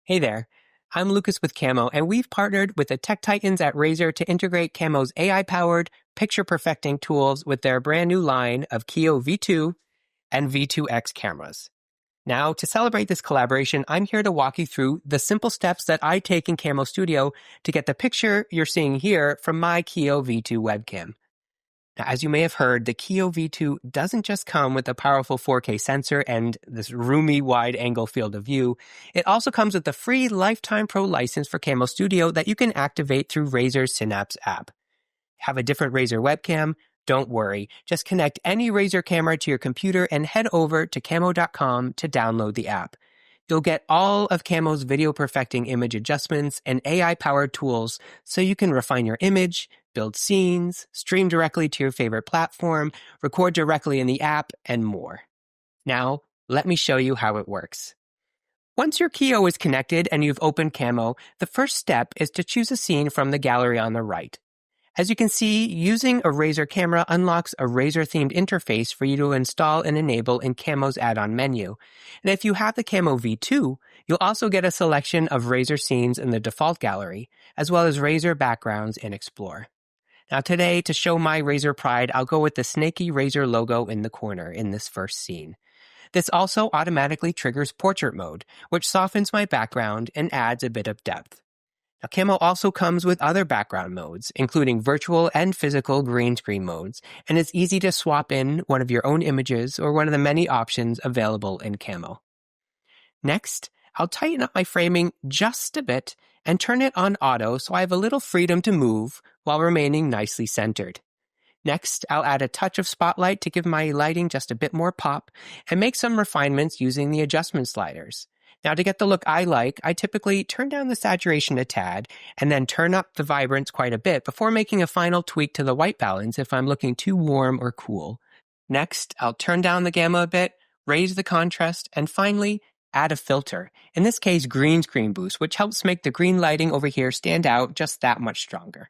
Hey there, I'm Lucas with Camo, and we've partnered with the tech titans at Razer to integrate Camo's AI-powered picture perfecting tools with their brand new line of Kiyo V2 and V2X cameras. Now, to celebrate this collaboration, I'm here to walk you through the simple steps that I take in Camo Studio to get the picture you're seeing here from my Kiyo V2 webcam. Now, as you may have heard, the Kiyo V2 doesn't just come with a powerful 4K sensor and this roomy wide-angle field of view. It also comes with a free Lifetime Pro license for Camo Studio that you can activate through Razer's Synapse app. Have a different Razer webcam? Don't worry. Just connect any Razer camera to your computer and head over to camo.com to download the app. You'll get all of Camo's video perfecting image adjustments and AI-powered tools so you can refine your image, build scenes, stream directly to your favorite platform, record directly in the app, and more. Now, let me show you how it works. Once your Kiyo is connected and you've opened Camo, the first step is to choose a scene from the gallery on the right. As you can see, using a Razer camera unlocks a Razer-themed interface for you to install and enable in Camo's add-on menu. And if you have the Camo V2, you'll also get a selection of Razer scenes in the default gallery, as well as Razer backgrounds in Explore. Now today, to show my Razer pride, I'll go with the snaky Razer logo in the corner in this first scene. This also automatically triggers portrait mode, which softens my background and adds a bit of depth. Now, Camo also comes with other background modes, including virtual and physical green screen modes, and it's easy to swap in one of your own images or one of the many options available in Camo. Next, I'll tighten up my framing just a bit and turn it on auto so I have a little freedom to move while remaining nicely centered. Next, I'll add a touch of spotlight to give my lighting just a bit more pop and make some refinements using the adjustment sliders. Now, to get the look I like, I typically turn down the saturation a tad and then turn up the vibrance quite a bit before making a final tweak to the white balance if I'm looking too warm or cool. Next, I'll turn down the gamma a bit, raise the contrast, and finally, add a filter. In this case, green screen boost, which helps make the green lighting over here stand out just that much stronger.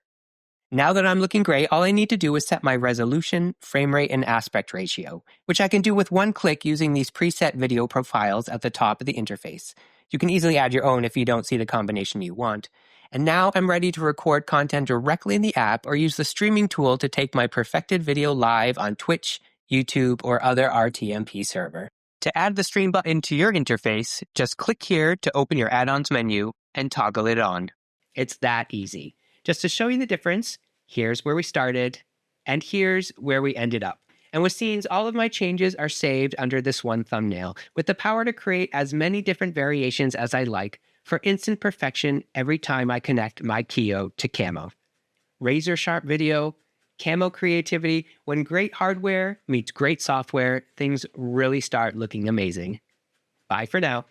Now that I'm looking great, all I need to do is set my resolution, frame rate, and aspect ratio, which I can do with one click using these preset video profiles at the top of the interface. You can easily add your own if you don't see the combination you want. And now I'm ready to record content directly in the app or use the streaming tool to take my perfected video live on Twitch, YouTube, or other RTMP server. To add the stream button to your interface, just click here to open your add-ons menu and toggle it on. It's that easy. Just to show you the difference, here's where we started, and here's where we ended up. And with scenes, all of my changes are saved under this one thumbnail, with the power to create as many different variations as I like for instant perfection every time I connect my Kiyo to Camo. Razor sharp video, Camo creativity. When great hardware meets great software, things really start looking amazing. Bye for now.